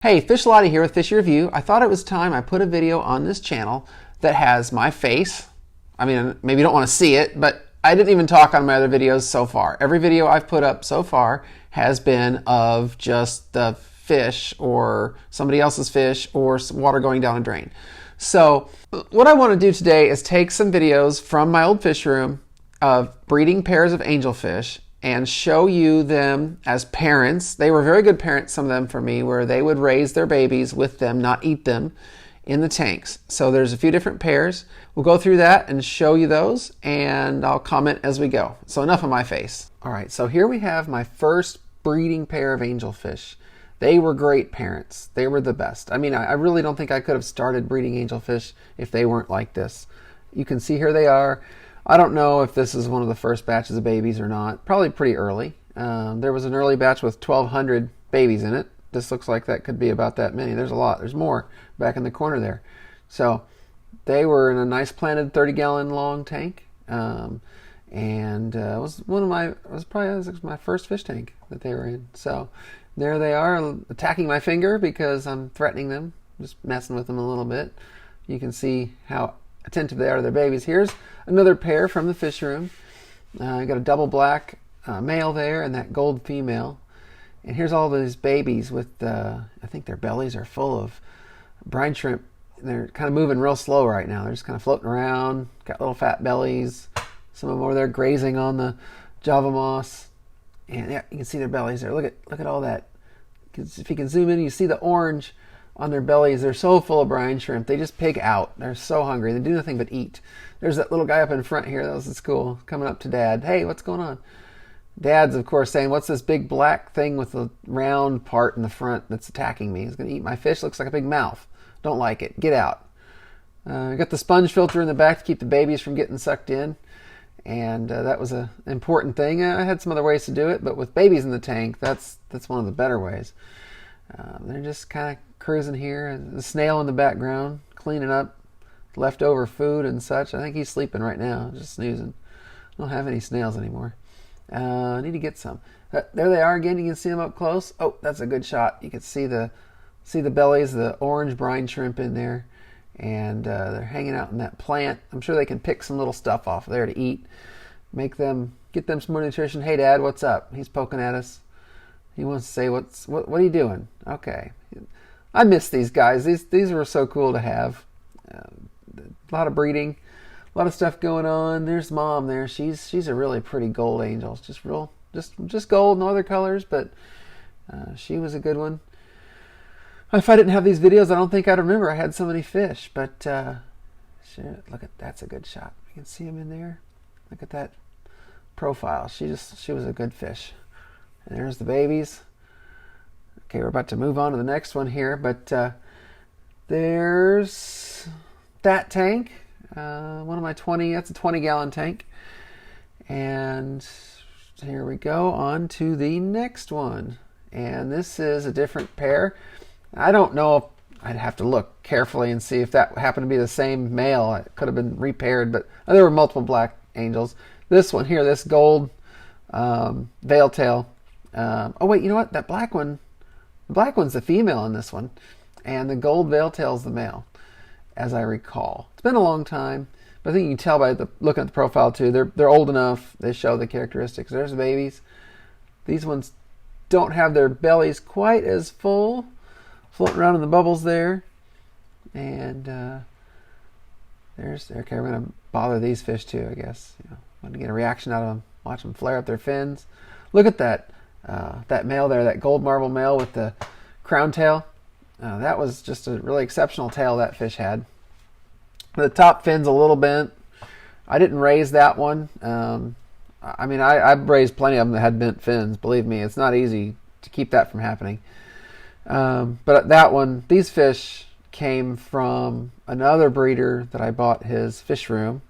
Hey, Fish Lottie here with Fish Review. I thought it was time I put a video on this channel that has my face. I mean, maybe you don't want to see it, but I didn't even talk on my other videos so far. Every video I've put up so far has been of just the fish or somebody else's fish or some water going down a drain. So what I want to do today is take some videos from my old fish room of breeding pairs of angelfish and show you them as parents. They were very good parents, some of them for me, where they would raise their babies with them, not eat them, in the tanks. So there's a few different pairs. We'll go through that and show you those, and I'll comment as we go. So enough of my face. All right, so here we have my first breeding pair of angelfish. They were great parents. They were the best. I mean, I really don't think I could have started breeding angelfish if they weren't like this. You can see here they are. I don't know if this is one of the first batches of babies or not. Probably pretty early. There was an early batch with 1,200 babies in it. This looks like that could be about that many. There's a lot. There's more back in the corner there. So they were in a nice planted 30-gallon long tank. It was my first fish tank that they were in. So there they are, attacking my finger because I'm threatening them, just messing with them a little bit. You can see how attentive they are to their babies. Here's another pair from the fish room. I got a double black male there and that gold female. And here's all these babies with, I think their bellies are full of brine shrimp. They're kind of moving real slow right now. They're just kind of floating around, got little fat bellies. Some of them over there grazing on the Java moss. And yeah, you can see their bellies there. Look at all that. If you can zoom in, you see the orange on their bellies. They're so full of brine shrimp. They just pig out. They're so hungry. They do nothing but eat. There's that little guy up in front here. That was at school, coming up to Dad. Hey, what's going on? Dad's, of course, saying, what's this big black thing with the round part in the front that's attacking me? He's going to eat my fish. Looks like a big mouth. Don't like it. Get out. I got the sponge filter in the back to keep the babies from getting sucked in. And that was an important thing. I had some other ways to do it, but with babies in the tank, that's one of the better ways. They're just kind of cruising here. The snail in the background, cleaning up leftover food and such. I think he's sleeping right now, just snoozing. I don't have any snails anymore. I need to get some. There they are again. You can see them up close. Oh, that's a good shot. You can see the bellies, the orange brine shrimp in there. And they're hanging out in that plant. I'm sure they can pick some little stuff off there to eat. Get them some more nutrition. Hey, Dad, what's up? He's poking at us. He wants to say, what are you doing? Okay. I miss these guys. These were so cool to have. A lot of breeding, a lot of stuff going on. There's Mom there. She's a really pretty gold angel. Just gold, no other colors, but she was a good one. If I didn't have these videos, I don't think I'd remember I had so many fish. But shit, that's a good shot. You can see them in there. Look at that profile. She was a good fish. And there's the babies. Okay, we're about to move on to the next one here, but there's that tank. One of my 20. That's a 20-gallon tank. And here we go on to the next one. And this is a different pair. I don't know if I'd have to look carefully and see if that happened to be the same male. It could have been repaired, but there were multiple black angels. This one here, this gold veil tail. Oh wait, you know what? The black one's the female in this one, and the gold veil tail's the male, as I recall. It's been a long time, but I think you can tell by looking at the profile too. They're old enough. They show the characteristics. There's the babies. These ones don't have their bellies quite as full. Floating around in the bubbles there. And okay, we're going to bother these fish too, I guess. Want to get a reaction out of them. Watch them flare up their fins. Look at that male there, that gold marble male with the crown tail. That was just a really exceptional tail that fish had. The top fin's a little bent. I didn't raise that one. I mean, I've raised plenty of them that had bent fins. Believe me, it's not easy to keep that from happening. But that one, these fish came from another breeder that I bought his fish room,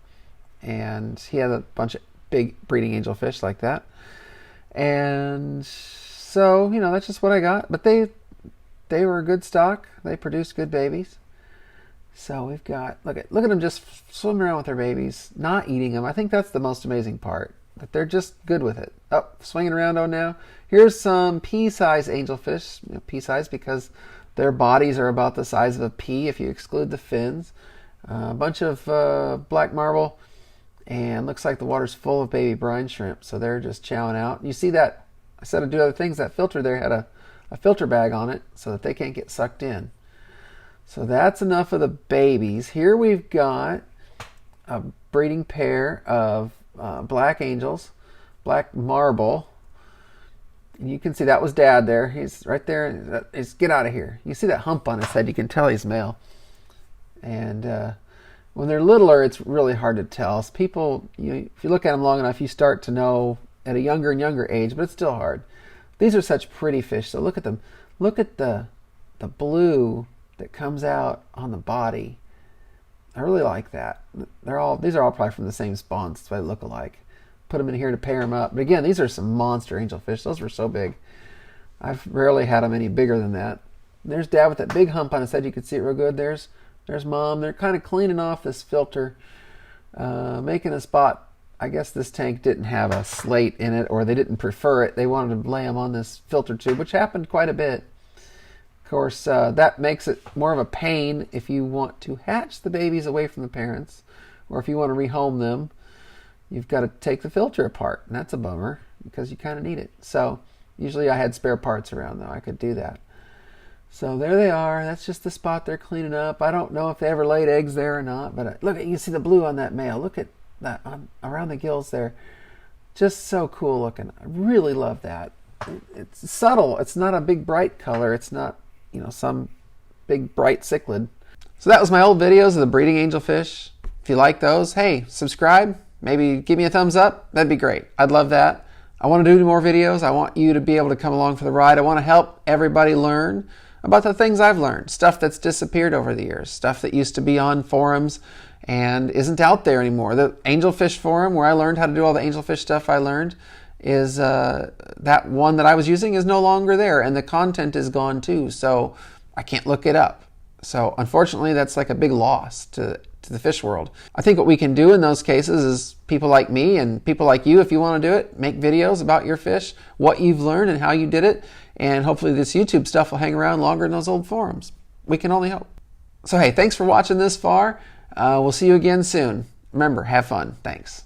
and he had a bunch of big breeding angelfish like that. And so, that's just what I got. But they were a good stock. They produced good babies. So we've got, look at them just swimming around with their babies, not eating them. I think that's the most amazing part, that they're just good with it. Swinging around now. Here's some pea-sized angelfish, pea-sized because Their bodies are about the size of a pea if you exclude the fins. A bunch of black marble, and looks like the water's full of baby brine shrimp, so they're just chowing out. You see that, I said I'd do other things, that filter there had a filter bag on it so that they can't get sucked in. So that's enough of the babies. Here we've got a breeding pair of black angels, black marble. You can see that was Dad there. He's right there. He's, get out of here. You see that hump on his head. You can tell he's male. And when they're littler, it's really hard to tell. So people, if you look at them long enough, you start to know at a younger and younger age, but it's still hard. These are such pretty fish. So look at them. Look at the blue that comes out on the body. I really like that. These are all probably from the same spawns. That's why they look alike. Put them in here to pair them up. But again, these are some monster angelfish. Those were so big. I've rarely had them any bigger than that. There's Dad with that big hump on his head. You can see it real good. There's Mom. They're kind of cleaning off this filter, making a spot. I guess this tank didn't have a slate in it, or they didn't prefer it. They wanted to lay them on this filter tube, which happened quite a bit. Of course, that makes it more of a pain if you want to hatch the babies away from the parents, or if you want to rehome them. You've got to take the filter apart, and that's a bummer because you kind of need it. So usually I had spare parts around, though. I could do that. So there they are. That's just the spot they're cleaning up. I don't know if they ever laid eggs there or not, but look, you see the blue on that male. Look at that around the gills there. Just so cool looking. I really love that. It's subtle. It's not a big bright color. It's not, some big bright cichlid. So that was my old videos of the breeding angelfish. If you like those, hey, subscribe. Maybe give me a thumbs up. That'd be great. I'd love that. I want to do more videos. I want you to be able to come along for the ride. I want to help everybody learn about the things I've learned, stuff that's disappeared over the years, stuff that used to be on forums and isn't out there anymore. The Angelfish forum, where I learned how to do all the angelfish stuff I learned, is that one that I was using is no longer there, and the content is gone too, so I can't look it up. So unfortunately, that's like a big loss to the fish world. I think what we can do in those cases is people like me and people like you, if you want to do it, make videos about your fish, what you've learned and how you did it, and hopefully this YouTube stuff will hang around longer than those old forums. We can only hope. So hey, thanks for watching this far. We'll see you again soon. Remember, have fun. Thanks.